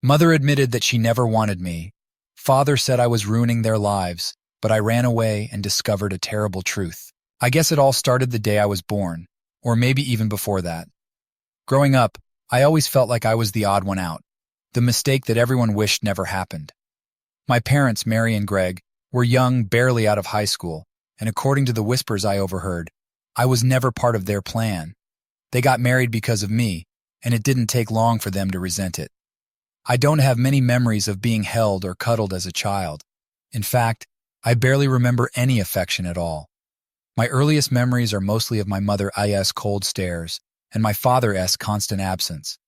Mother admitted that she never wanted me. Father said I was ruining their lives, but I ran away and discovered a terrible truth. I guess it all started the day I was born, or maybe even before that. Growing up, I always felt like I was the odd one out, the mistake that everyone wished never happened. My parents, Mary and Greg, were young, barely out of high school, and according to the whispers I overheard, I was never part of their plan. They got married because of me, and it didn't take long for them to resent it. I don't have many memories of being held or cuddled as a child. In fact, I barely remember any affection at all. My earliest memories are mostly of my mother's cold stares and my father's constant absence.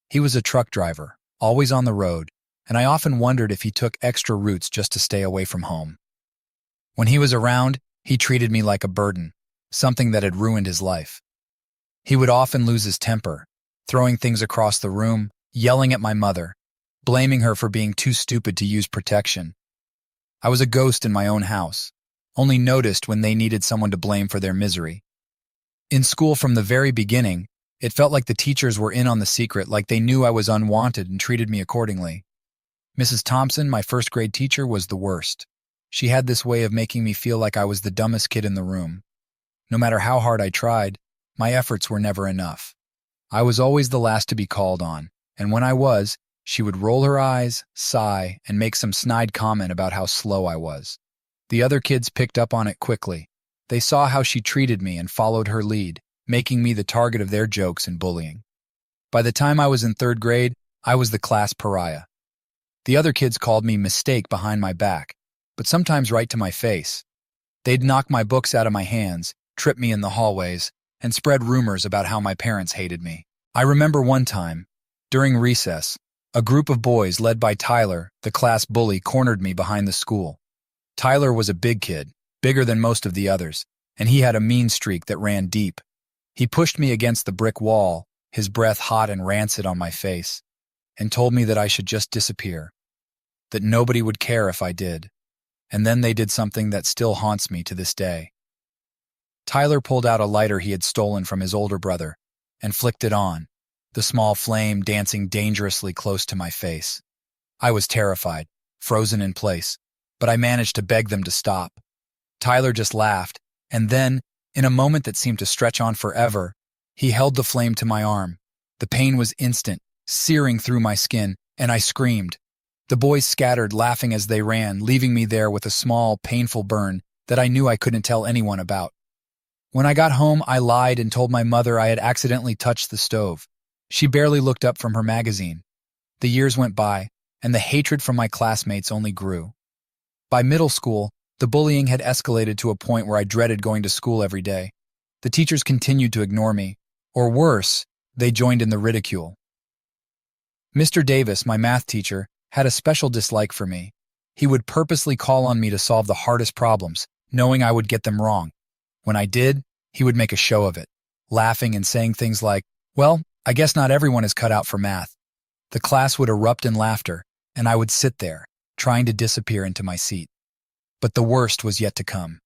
He was a truck driver, always on the road, and I often wondered if he took extra routes just to stay away from home. When he was around, he treated me like a burden, something that had ruined his life. He would often lose his temper, throwing things across the room, yelling at my mother, blaming her for being too stupid to use protection. I was a ghost in my own house, only noticed when they needed someone to blame for their misery. In school from the very beginning, it felt like the teachers were in on the secret, like they knew I was unwanted and treated me accordingly. Mrs. Thompson, my first grade teacher, was the worst. She had this way of making me feel like I was the dumbest kid in the room. No matter how hard I tried, my efforts were never enough. I was always the last to be called on, and when I was, she would roll her eyes, sigh, and make some snide comment about how slow I was. The other kids picked up on it quickly. They saw how she treated me and followed her lead, making me the target of their jokes and bullying. By the time I was in third grade, I was the class pariah. The other kids called me mistake behind my back, but sometimes right to my face. They'd knock my books out of my hands, trip me in the hallways, and spread rumors about how my parents hated me. I remember one time, during recess, a group of boys led by Tyler, the class bully, cornered me behind the school. Tyler was a big kid, bigger than most of the others, and he had a mean streak that ran deep. He pushed me against the brick wall, his breath hot and rancid on my face, and told me that I should just disappear, that nobody would care if I did. And then they did something that still haunts me to this day. Tyler pulled out a lighter he had stolen from his older brother and flicked it on, the small flame dancing dangerously close to my face. I was terrified, frozen in place, but I managed to beg them to stop. Tyler just laughed, and then, in a moment that seemed to stretch on forever, he held the flame to my arm. The pain was instant, searing through my skin, and I screamed. The boys scattered, laughing as they ran, leaving me there with a small, painful burn that I knew I couldn't tell anyone about. When I got home, I lied and told my mother I had accidentally touched the stove. She barely looked up from her magazine. The years went by, and the hatred from my classmates only grew. By middle school, the bullying had escalated to a point where I dreaded going to school every day. The teachers continued to ignore me, or worse, they joined in the ridicule. Mr. Davis, my math teacher, had a special dislike for me. He would purposely call on me to solve the hardest problems, knowing I would get them wrong. When I did, he would make a show of it, laughing and saying things like, "Well, I guess not everyone is cut out for math." The class would erupt in laughter, and I would sit there, trying to disappear into my seat. But the worst was yet to come.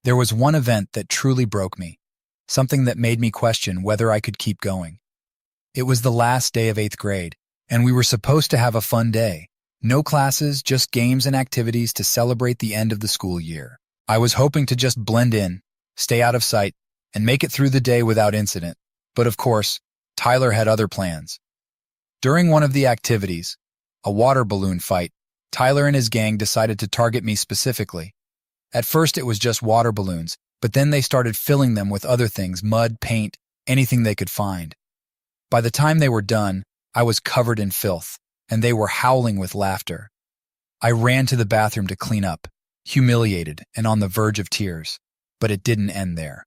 There was one event that truly broke me, something that made me question whether I could keep going. It was the last day of 8th grade, and we were supposed to have a fun day. No classes, just games and activities to celebrate the end of the school year. I was hoping to just blend in, stay out of sight, and make it through the day without incident. But of course, Tyler had other plans. During one of the activities, a water balloon fight, Tyler and his gang decided to target me specifically. At first it was just water balloons, but then they started filling them with other things, mud, paint, anything they could find. By the time they were done, I was covered in filth, and they were howling with laughter. I ran to the bathroom to clean up, humiliated and on the verge of tears, but it didn't end there.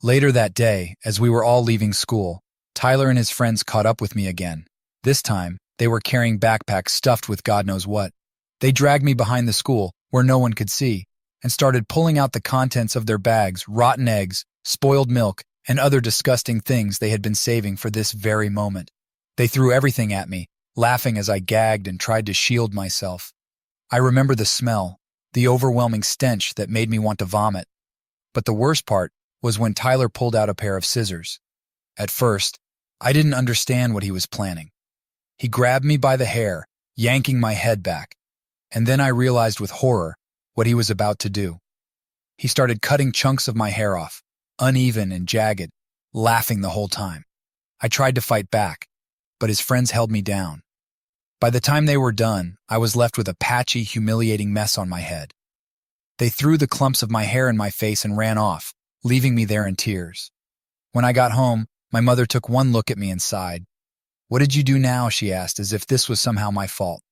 Later that day, as we were all leaving school, Tyler and his friends caught up with me again. This time, they were carrying backpacks stuffed with God knows what. They dragged me behind the school, where no one could see, and started pulling out the contents of their bags, rotten eggs, spoiled milk, and other disgusting things they had been saving for this very moment. They threw everything at me, laughing as I gagged and tried to shield myself. I remember the smell, the overwhelming stench that made me want to vomit. But the worst part was when Tyler pulled out a pair of scissors. At first, I didn't understand what he was planning. He grabbed me by the hair, yanking my head back. And then I realized with horror what he was about to do. He started cutting chunks of my hair off, uneven and jagged, laughing the whole time. I tried to fight back, but his friends held me down. By the time they were done, I was left with a patchy, humiliating mess on my head. They threw the clumps of my hair in my face and ran off, leaving me there in tears. When I got home, my mother took one look at me and sighed. "What did you do now?" she asked, as if this was somehow my fault.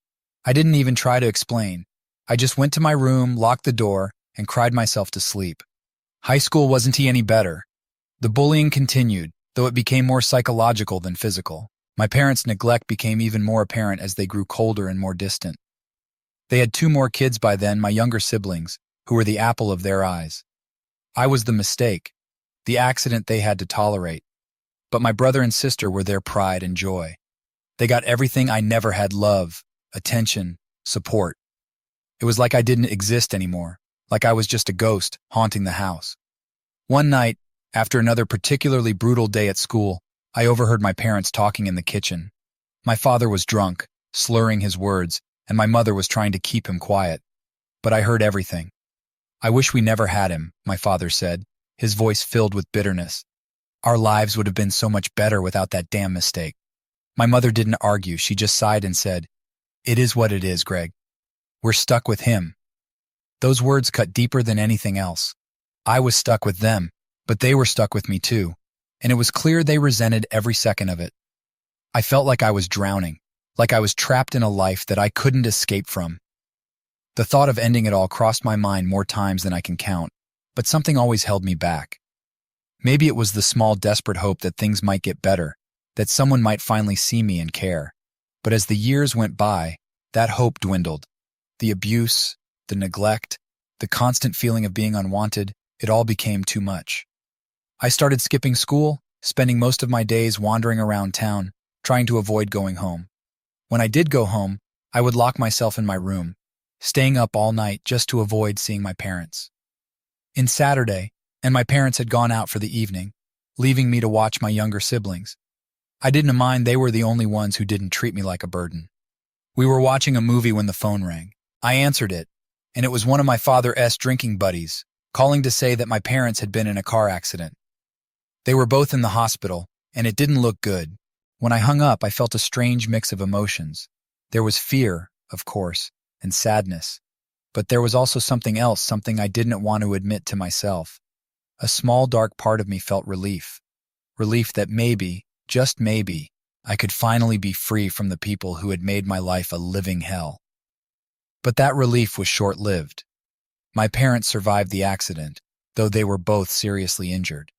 I didn't even try to explain. I just went to my room, locked the door, and cried myself to sleep. High school wasn't any better. The bullying continued, though it became more psychological than physical. My parents' neglect became even more apparent as they grew colder and more distant. They had 2 more kids by then, my younger siblings, who were the apple of their eyes. I was the mistake, the accident they had to tolerate. But my brother and sister were their pride and joy. They got everything I never had: love, attention, support. It was like I didn't exist anymore, like I was just a ghost haunting the house. One night, after another particularly brutal day at school, I overheard my parents talking in the kitchen. My father was drunk, slurring his words, and my mother was trying to keep him quiet. But I heard everything. "I wish we never had him," my father said, his voice filled with bitterness. "Our lives would have been so much better without that damn mistake." My mother didn't argue, she just sighed and said, "It is what it is, Greg. We're stuck with him." Those words cut deeper than anything else. I was stuck with them, but they were stuck with me too, and it was clear they resented every second of it. I felt like I was drowning, like I was trapped in a life that I couldn't escape from. The thought of ending it all crossed my mind more times than I can count, but something always held me back. Maybe it was the small, desperate hope that things might get better, that someone might finally see me and care. But as the years went by, that hope dwindled. The abuse, the neglect, the constant feeling of being unwanted, it all became too much. I started skipping school, spending most of my days wandering around town, trying to avoid going home. When I did go home, I would lock myself in my room, staying up all night just to avoid seeing my parents. In Saturday, and my parents had gone out for the evening, leaving me to watch my younger siblings. I didn't mind, they were the only ones who didn't treat me like a burden. We were watching a movie when the phone rang. I answered it, and it was one of my father's drinking buddies, calling to say that my parents had been in a car accident. They were both in the hospital, and it didn't look good. When I hung up, I felt a strange mix of emotions. There was fear, of course, and sadness. But there was also something else, something I didn't want to admit to myself. A small, dark part of me felt relief. Relief that maybe, just maybe, I could finally be free from the people who had made my life a living hell. But that relief was short-lived. My parents survived the accident, though they were both seriously injured.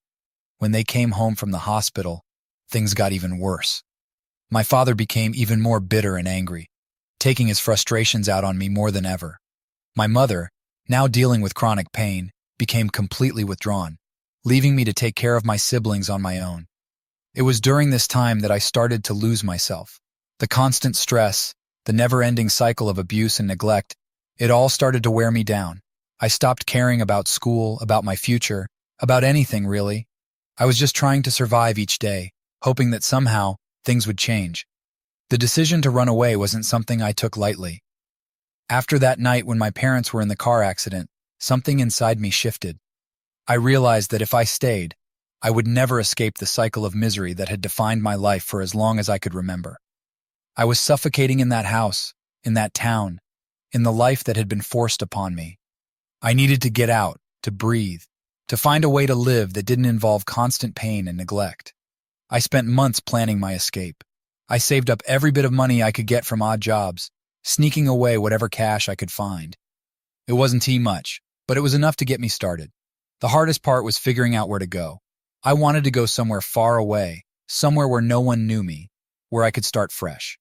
When they came home from the hospital, things got even worse. My father became even more bitter and angry, taking his frustrations out on me more than ever. My mother, now dealing with chronic pain, became completely withdrawn, leaving me to take care of my siblings on my own. It was during this time that I started to lose myself. The constant stress, the never-ending cycle of abuse and neglect, it all started to wear me down. I stopped caring about school, about my future, about anything really. I was just trying to survive each day, hoping that somehow things would change. The decision to run away wasn't something I took lightly. After that night when my parents were in the car accident, something inside me shifted. I realized that if I stayed, I would never escape the cycle of misery that had defined my life for as long as I could remember. I was suffocating in that house, in that town, in the life that had been forced upon me. I needed to get out, to breathe, to find a way to live that didn't involve constant pain and neglect. I spent months planning my escape. I saved up every bit of money I could get from odd jobs, sneaking away whatever cash I could find. It wasn't much, but it was enough to get me started. The hardest part was figuring out where to go. I wanted to go somewhere far away, somewhere where no one knew me, where I could start fresh.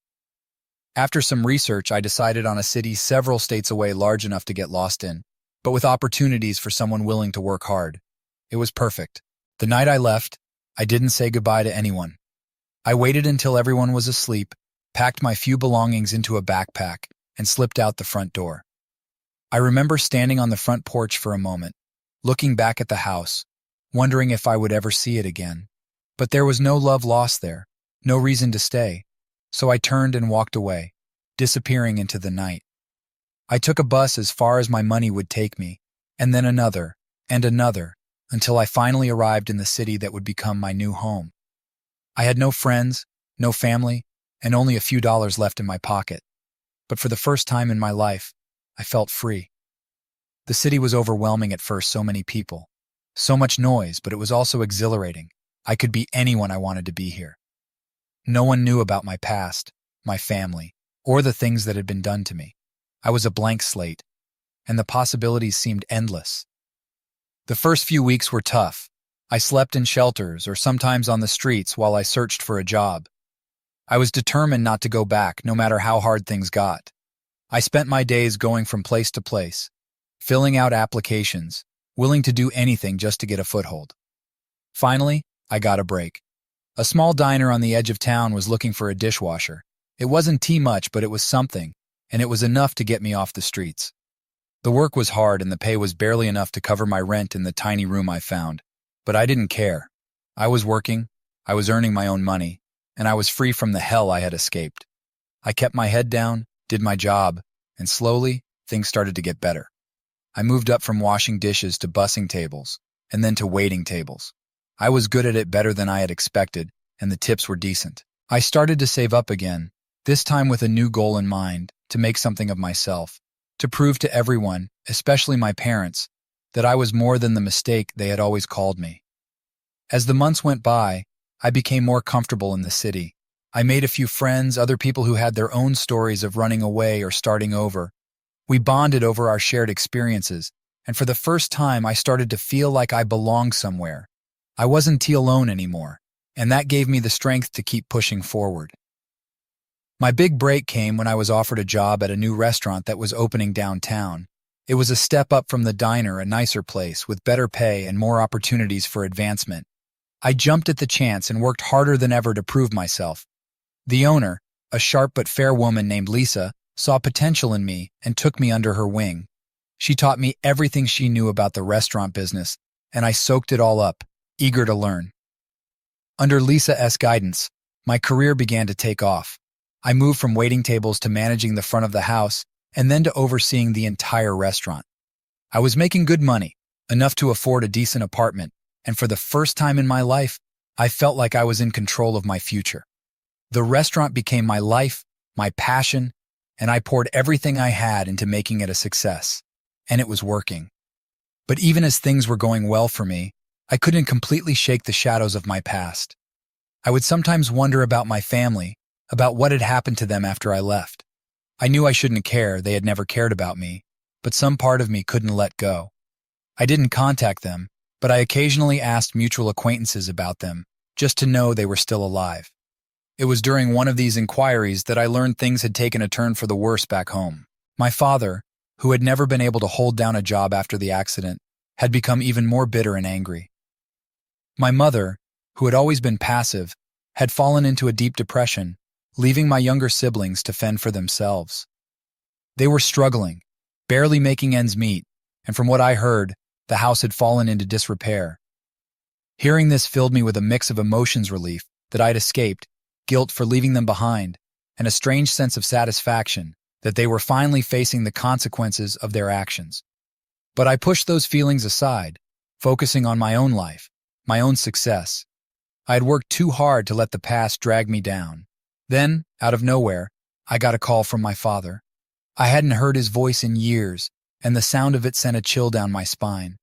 After some research, I decided on a city several states away, large enough to get lost in, but with opportunities for someone willing to work hard. It was perfect. The night I left, I didn't say goodbye to anyone. I waited until everyone was asleep, packed my few belongings into a backpack, and slipped out the front door. I remember standing on the front porch for a moment, looking back at the house, wondering if I would ever see it again. But there was no love lost there, no reason to stay. So I turned and walked away, disappearing into the night. I took a bus as far as my money would take me, and then another, and another, until I finally arrived in the city that would become my new home. I had no friends, no family, and only a few dollars left in my pocket. But for the first time in my life, I felt free. The city was overwhelming at first, so many people. So much noise, but it was also exhilarating. I could be anyone I wanted to be here. No one knew about my past, my family, or the things that had been done to me. I was a blank slate, and the possibilities seemed endless. The first few weeks were tough. I slept in shelters or sometimes on the streets while I searched for a job. I was determined not to go back, no matter how hard things got. I spent my days going from place to place, filling out applications, willing to do anything just to get a foothold. Finally, I got a break. A small diner on the edge of town was looking for a dishwasher. It wasn't too much, but it was something, and it was enough to get me off the streets. The work was hard and the pay was barely enough to cover my rent in the tiny room I found. But I didn't care. I was working, I was earning my own money, and I was free from the hell I had escaped. I kept my head down, did my job, and slowly, things started to get better. I moved up from washing dishes to bussing tables, and then to waiting tables. I was good at it, better than I had expected, and the tips were decent. I started to save up again, this time with a new goal in mind, to make something of myself, to prove to everyone, especially my parents, that I was more than the mistake they had always called me. As the months went by, I became more comfortable in the city. I made a few friends, other people who had their own stories of running away or starting over. We bonded over our shared experiences, and for the first time I started to feel like I belonged somewhere. I wasn't alone anymore, and that gave me the strength to keep pushing forward. My big break came when I was offered a job at a new restaurant that was opening downtown. It was a step up from the diner, a nicer place with better pay and more opportunities for advancement. I jumped at the chance and worked harder than ever to prove myself. The owner, a sharp but fair woman named Lisa, saw potential in me and took me under her wing. She taught me everything she knew about the restaurant business, and I soaked it all up, eager to learn. Under Lisa's guidance, my career began to take off. I moved from waiting tables to managing the front of the house, and then to overseeing the entire restaurant. I was making good money, enough to afford a decent apartment, and for the first time in my life, I felt like I was in control of my future. The restaurant became my life, my passion, and I poured everything I had into making it a success. And it was working. But even as things were going well for me, I couldn't completely shake the shadows of my past. I would sometimes wonder about my family, about what had happened to them after I left. I knew I shouldn't care, they had never cared about me, but some part of me couldn't let go. I didn't contact them, but I occasionally asked mutual acquaintances about them, just to know they were still alive. It was during one of these inquiries that I learned things had taken a turn for the worse back home. My father, who had never been able to hold down a job after the accident, had become even more bitter and angry. My mother, who had always been passive, had fallen into a deep depression, leaving my younger siblings to fend for themselves. They were struggling, barely making ends meet, and from what I heard, the house had fallen into disrepair. Hearing this filled me with a mix of emotions: relief that I'd escaped, guilt for leaving them behind, and a strange sense of satisfaction that they were finally facing the consequences of their actions. But I pushed those feelings aside, focusing on my own life, my own success. I had worked too hard to let the past drag me down. Then, out of nowhere, I got a call from my father. I hadn't heard his voice in years, and the sound of it sent a chill down my spine.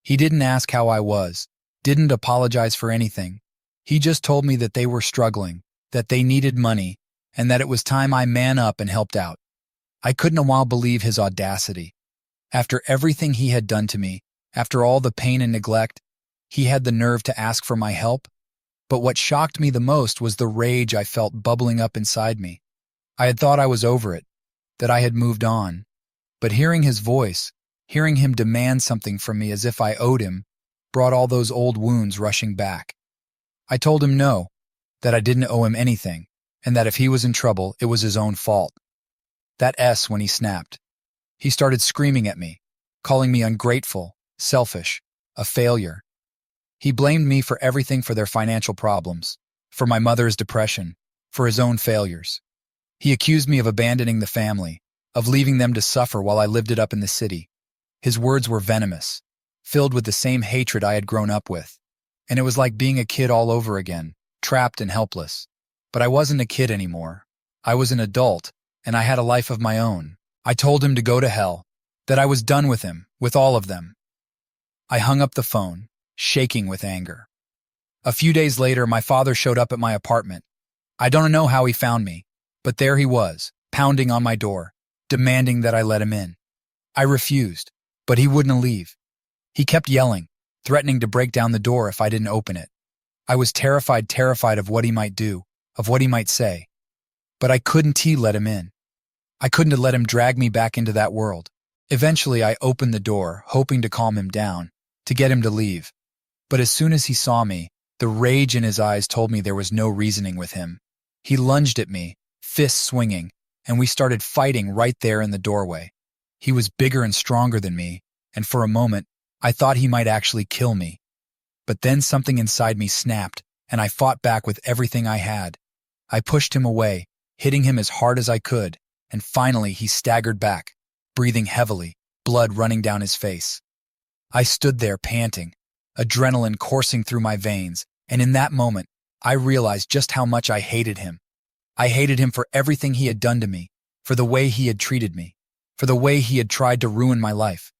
He didn't ask how I was, didn't apologize for anything. He just told me that they were struggling, that they needed money, and that it was time I man up and helped out. I couldn't a while believe his audacity. After everything he had done to me, after all the pain and neglect, he had the nerve to ask for my help? But what shocked me the most was the rage I felt bubbling up inside me. I had thought I was over it, that I had moved on. But hearing his voice, hearing him demand something from me as if I owed him, brought all those old wounds rushing back. I told him no, that I didn't owe him anything, and that if he was in trouble, it was his own fault. That S when he snapped. He started screaming at me, calling me ungrateful, selfish, a failure. He blamed me for everything, for their financial problems, for my mother's depression, for his own failures. He accused me of abandoning the family, of leaving them to suffer while I lived it up in the city. His words were venomous, filled with the same hatred I had grown up with. And it was like being a kid all over again, trapped and helpless. But I wasn't a kid anymore. I was an adult, and I had a life of my own. I told him to go to hell, that I was done with him, with all of them. I hung up the phone, shaking with anger. A few days later, my father showed up at my apartment. I don't know how he found me, but there he was, pounding on my door, demanding that I let him in. I refused, but he wouldn't leave. He kept yelling, threatening to break down the door if I didn't open it. I was terrified of what he might do, of what he might say. But I couldn't let him in. I couldn't let him drag me back into that world. Eventually, I opened the door, hoping to calm him down, to get him to leave. But as soon as he saw me, the rage in his eyes told me there was no reasoning with him. He lunged at me, fists swinging, and we started fighting right there in the doorway. He was bigger and stronger than me, and for a moment, I thought he might actually kill me. But then something inside me snapped, and I fought back with everything I had. I pushed him away, hitting him as hard as I could, and finally he staggered back, breathing heavily, blood running down his face. I stood there panting, adrenaline coursing through my veins, and in that moment, I realized just how much I hated him. I hated him for everything he had done to me, for the way he had treated me, for the way he had tried to ruin my life.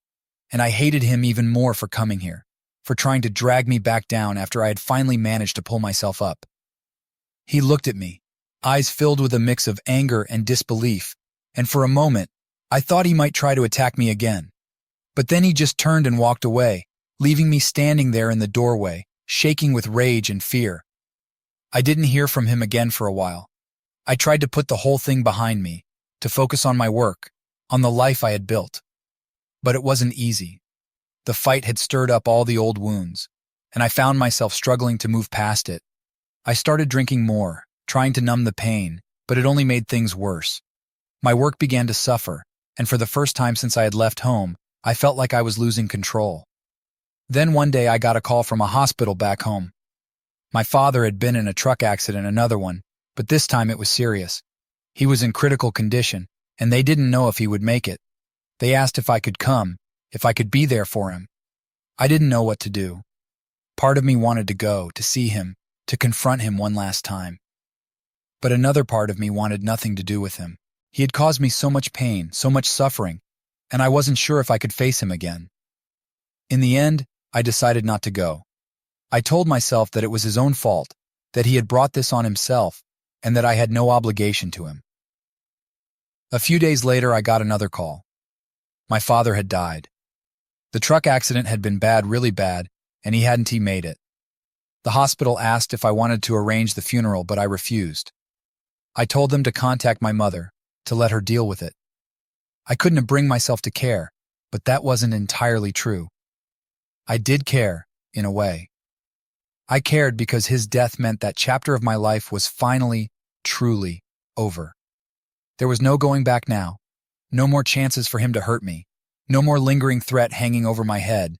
And I hated him even more for coming here, for trying to drag me back down after I had finally managed to pull myself up. He looked at me, eyes filled with a mix of anger and disbelief, and for a moment, I thought he might try to attack me again. But then he just turned and walked away, leaving me standing there in the doorway, shaking with rage and fear. I didn't hear from him again for a while. I tried to put the whole thing behind me, to focus on my work, on the life I had built. But it wasn't easy. The fight had stirred up all the old wounds, and I found myself struggling to move past it. I started drinking more, trying to numb the pain, but it only made things worse. My work began to suffer, and for the first time since I had left home, I felt like I was losing control. Then one day I got a call from a hospital back home. My father had been in a truck accident, another one, but this time it was serious. He was in critical condition, and they didn't know if he would make it. They asked if I could come, if I could be there for him. I didn't know what to do. Part of me wanted to go, to see him, to confront him one last time. But another part of me wanted nothing to do with him. He had caused me so much pain, so much suffering, and I wasn't sure if I could face him again. In the end, I decided not to go. I told myself that it was his own fault, that he had brought this on himself, and that I had no obligation to him. A few days later, I got another call. My father had died. The truck accident had been bad, really bad, and he hadn't made it. The hospital asked if I wanted to arrange the funeral, but I refused. I told them to contact my mother, to let her deal with it. I couldn't bring myself to care, but that wasn't entirely true. I did care, in a way. I cared because his death meant that chapter of my life was finally, truly, over. There was no going back now. No more chances for him to hurt me. No more lingering threat hanging over my head.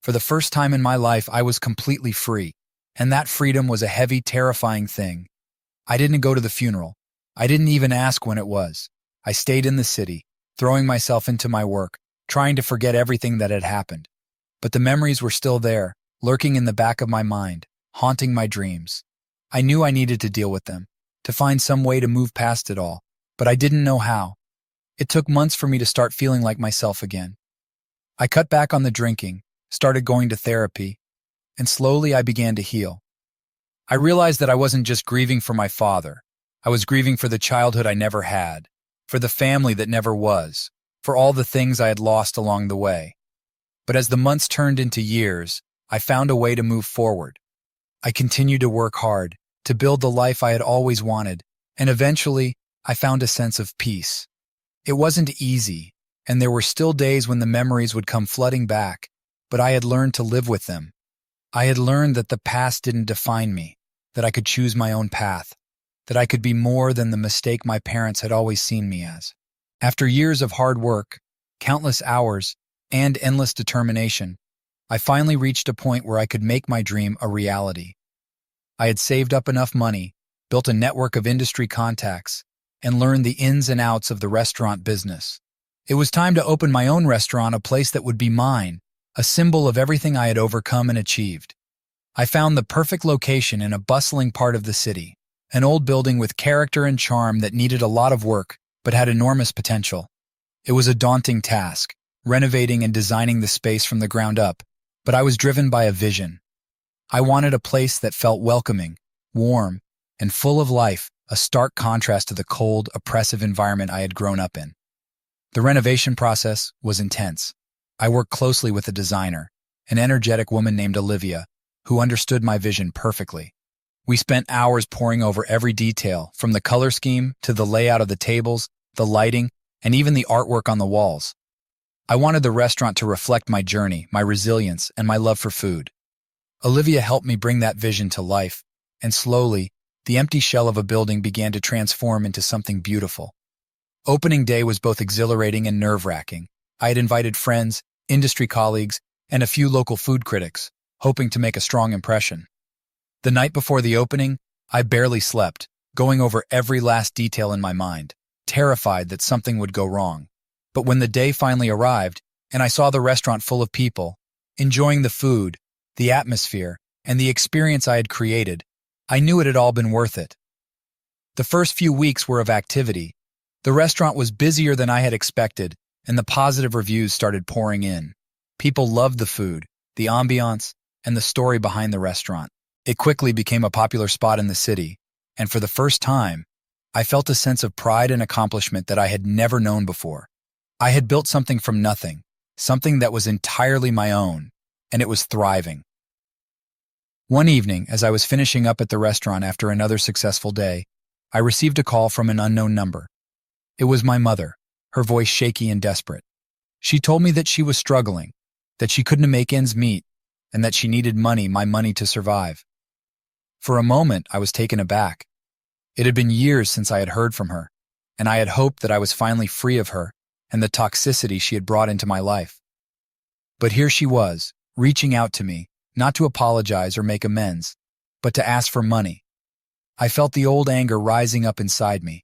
For the first time in my life, I was completely free, and that freedom was a heavy, terrifying thing. I didn't go to the funeral. I didn't even ask when it was. I stayed in the city, throwing myself into my work, trying to forget everything that had happened. But the memories were still there, lurking in the back of my mind, haunting my dreams. I knew I needed to deal with them, to find some way to move past it all, but I didn't know how. It took months for me to start feeling like myself again. I cut back on the drinking, started going to therapy, and slowly I began to heal. I realized that I wasn't just grieving for my father. I was grieving for the childhood I never had, for the family that never was, for all the things I had lost along the way. But as the months turned into years, I found a way to move forward. I continued to work hard, to build the life I had always wanted, and eventually, I found a sense of peace. It wasn't easy, and there were still days when the memories would come flooding back, but I had learned to live with them. I had learned that the past didn't define me, that I could choose my own path, that I could be more than the mistake my parents had always seen me as. After years of hard work, countless hours, and endless determination, I finally reached a point where I could make my dream a reality. I had saved up enough money, built a network of industry contacts, and learned the ins and outs of the restaurant business. It was time to open my own restaurant, a place that would be mine, a symbol of everything I had overcome and achieved. I found the perfect location in a bustling part of the city, an old building with character and charm that needed a lot of work but had enormous potential. It was a daunting task, renovating and designing the space from the ground up, but I was driven by a vision. I wanted a place that felt welcoming, warm, and full of life, a stark contrast to the cold, oppressive environment I had grown up in. The renovation process was intense. I worked closely with a designer, an energetic woman named Olivia, who understood my vision perfectly. We spent hours poring over every detail, from the color scheme to the layout of the tables, the lighting, and even the artwork on the walls. I wanted the restaurant to reflect my journey, my resilience, and my love for food. Olivia helped me bring that vision to life, and slowly, the empty shell of a building began to transform into something beautiful. Opening day was both exhilarating and nerve-wracking. I had invited friends, industry colleagues, and a few local food critics, hoping to make a strong impression. The night before the opening, I barely slept, going over every last detail in my mind, terrified that something would go wrong. But when the day finally arrived, and I saw the restaurant full of people, enjoying the food, the atmosphere, and the experience I had created, I knew it had all been worth it. The first few weeks were of activity. The restaurant was busier than I had expected, and the positive reviews started pouring in. People loved the food, the ambiance, and the story behind the restaurant. It quickly became a popular spot in the city, and for the first time, I felt a sense of pride and accomplishment that I had never known before. I had built something from nothing, something that was entirely my own, and it was thriving. One evening, as I was finishing up at the restaurant after another successful day, I received a call from an unknown number. It was my mother, her voice shaky and desperate. She told me that she was struggling, that she couldn't make ends meet, and that she needed money, my money, to survive. For a moment, I was taken aback. It had been years since I had heard from her, and I had hoped that I was finally free of her and the toxicity she had brought into my life. But here she was, reaching out to me, not to apologize or make amends, but to ask for money. I felt the old anger rising up inside me,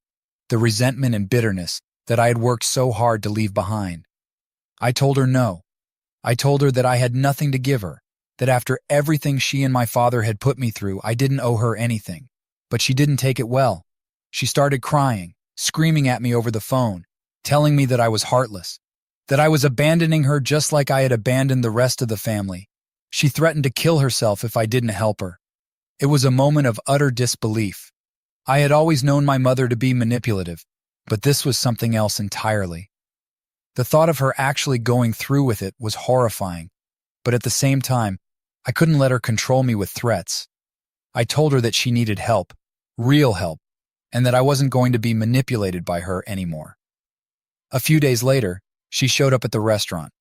the resentment and bitterness that I had worked so hard to leave behind. I told her no. I told her that I had nothing to give her, that after everything she and my father had put me through, I didn't owe her anything. But she didn't take it well. She started crying, screaming at me over the phone, telling me that I was heartless, that I was abandoning her just like I had abandoned the rest of the family. She threatened to kill herself if I didn't help her. It was a moment of utter disbelief. I had always known my mother to be manipulative, but this was something else entirely. The thought of her actually going through with it was horrifying, but at the same time, I couldn't let her control me with threats. I told her that she needed help, real help, and that I wasn't going to be manipulated by her anymore. A few days later, she showed up at the restaurant.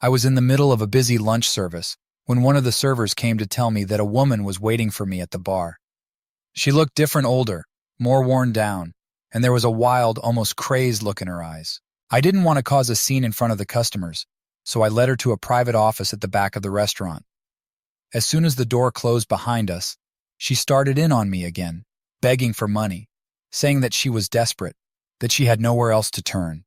I was in the middle of a busy lunch service when one of the servers came to tell me that a woman was waiting for me at the bar. She looked different, older, more worn down, and there was a wild, almost crazed look in her eyes. I didn't want to cause a scene in front of the customers, so I led her to a private office at the back of the restaurant. As soon as the door closed behind us, she started in on me again, begging for money, saying that she was desperate, that she had nowhere else to turn.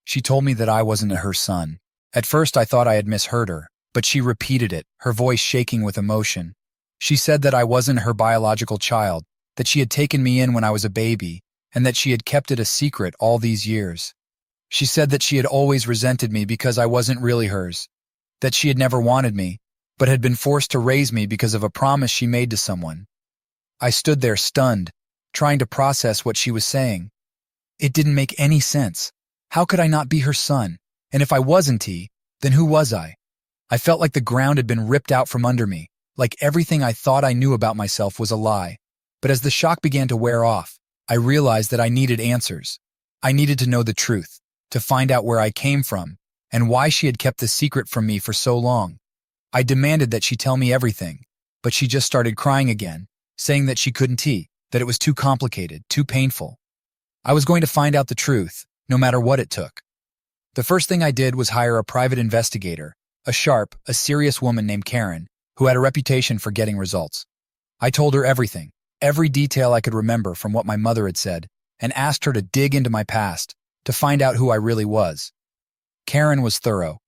She told me that I wasn't her son. At first I thought I had misheard her, but she repeated it, her voice shaking with emotion. She said that I wasn't her biological child, that she had taken me in when I was a baby, and that she had kept it a secret all these years. She said that she had always resented me because I wasn't really hers, that she had never wanted me, but had been forced to raise me because of a promise she made to someone. I stood there stunned, trying to process what she was saying. It didn't make any sense. How could I not be her son? And if I wasn't he, then who was I? I felt like the ground had been ripped out from under me, like everything I thought I knew about myself was a lie. But as the shock began to wear off, I realized that I needed answers. I needed to know the truth, to find out where I came from, and why she had kept the secret from me for so long. I demanded that she tell me everything, but she just started crying again, saying that she couldn't that it was too complicated, too painful. I was going to find out the truth, no matter what it took. The first thing I did was hire a private investigator, a serious woman named Karen, who had a reputation for getting results. I told her everything, every detail I could remember from what my mother had said, and asked her to dig into my past to find out who I really was. Karen was thorough.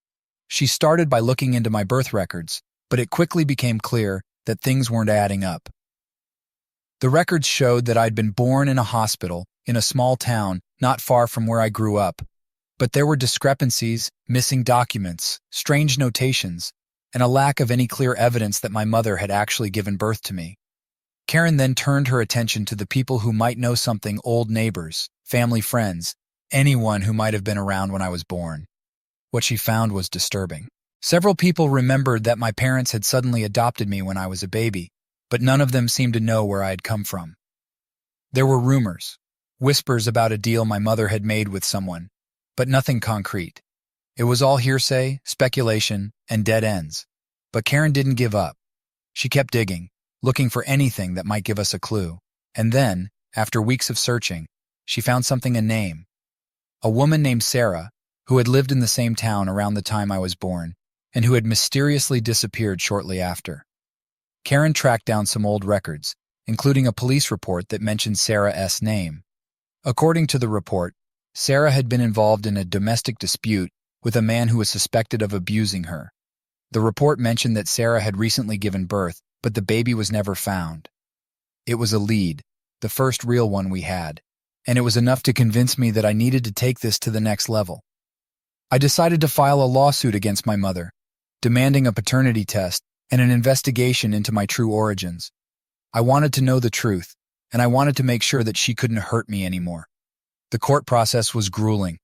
She started by looking into my birth records, but it quickly became clear that things weren't adding up. The records showed that I'd been born in a hospital in a small town not far from where I grew up, but there were discrepancies, missing documents, strange notations, and a lack of any clear evidence that my mother had actually given birth to me. Karen then turned her attention to the people who might know something: old neighbors, family friends, anyone who might have been around when I was born. What she found was disturbing. Several people remembered that my parents had suddenly adopted me when I was a baby, but none of them seemed to know where I had come from. There were rumors, whispers about a deal my mother had made with someone, but nothing concrete. It was all hearsay, speculation, and dead ends. But Karen didn't give up. She kept digging, looking for anything that might give us a clue. And then, after weeks of searching, she found something: a name. A woman named Sarah, who had lived in the same town around the time I was born, and who had mysteriously disappeared shortly after. Karen tracked down some old records, including a police report that mentioned Sarah's name. According to the report, Sarah had been involved in a domestic dispute with a man who was suspected of abusing her. The report mentioned that Sarah had recently given birth, but the baby was never found. It was a lead, the first real one we had, and it was enough to convince me that I needed to take this to the next level. I decided to file a lawsuit against my mother, demanding a paternity test and an investigation into my true origins. I wanted to know the truth, and I wanted to make sure that she couldn't hurt me anymore. The court process was grueling.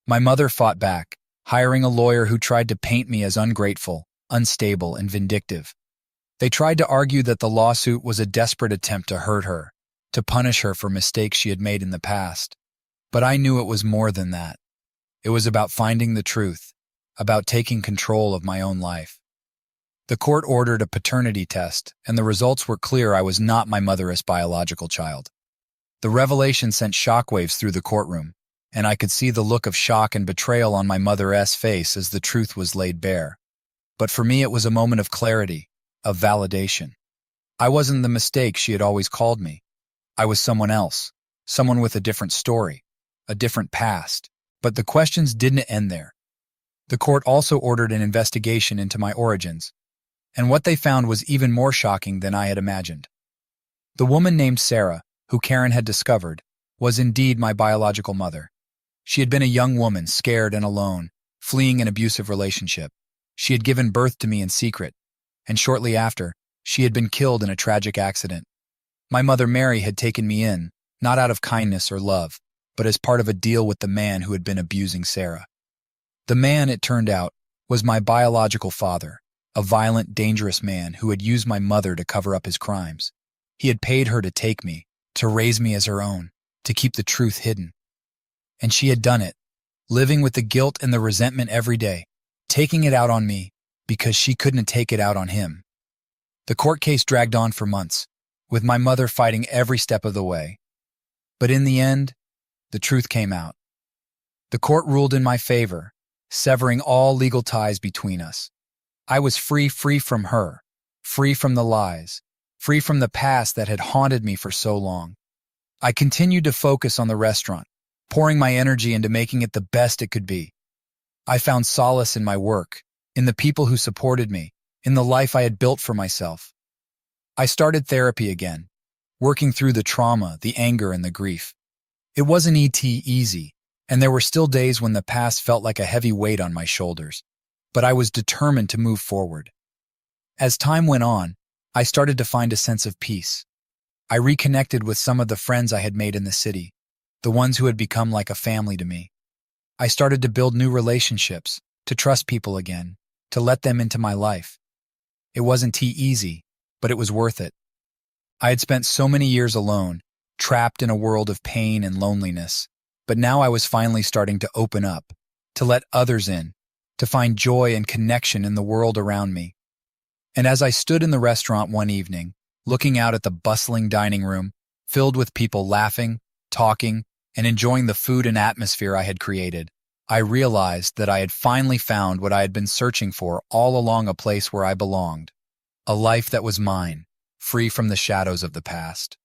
My mother fought back, hiring a lawyer who tried to paint me as ungrateful, unstable, and vindictive. They tried to argue that the lawsuit was a desperate attempt to hurt her, to punish her for mistakes she had made in the past. But I knew it was more than that. It was about finding the truth, about taking control of my own life. The court ordered a paternity test, and the results were clear: I was not my mother's biological child. The revelation sent shockwaves through the courtroom, and I could see the look of shock and betrayal on my mother's face as the truth was laid bare. But for me, it was a moment of clarity, of validation. I wasn't the mistake she had always called me. I was someone else, someone with a different story, a different past. But the questions didn't end there. The court also ordered an investigation into my origins, and what they found was even more shocking than I had imagined. The woman named Sarah, who Karen had discovered, was indeed my biological mother. She had been a young woman, scared and alone, fleeing an abusive relationship. She had given birth to me in secret, and shortly after, she had been killed in a tragic accident. My mother Mary had taken me in, not out of kindness or love, but as part of a deal with the man who had been abusing Sarah. The man, it turned out, was my biological father, a violent, dangerous man who had used my mother to cover up his crimes. He had paid her to take me, to raise me as her own, to keep the truth hidden. And she had done it, living with the guilt and the resentment every day, taking it out on me because she couldn't take it out on him. The court case dragged on for months, with my mother fighting every step of the way. But in the end, the truth came out. The court ruled in my favor, severing all legal ties between us. I was free from her, free from the lies, free from the past that had haunted me for so long. I continued to focus on the restaurant, pouring my energy into making it the best it could be. I found solace in my work, in the people who supported me, in the life I had built for myself. I started therapy again, working through the trauma, the anger, and the grief. It wasn't easy, and there were still days when the past felt like a heavy weight on my shoulders, but I was determined to move forward. As time went on, I started to find a sense of peace. I reconnected with some of the friends I had made in the city, the ones who had become like a family to me. I started to build new relationships, to trust people again, to let them into my life. It wasn't easy, but it was worth it. I had spent so many years alone, trapped in a world of pain and loneliness, but now I was finally starting to open up, to let others in, to find joy and connection in the world around me. And as I stood in the restaurant one evening, looking out at the bustling dining room, filled with people laughing, talking, and enjoying the food and atmosphere I had created, I realized that I had finally found what I had been searching for all along: a place where I belonged, a life that was mine, free from the shadows of the past.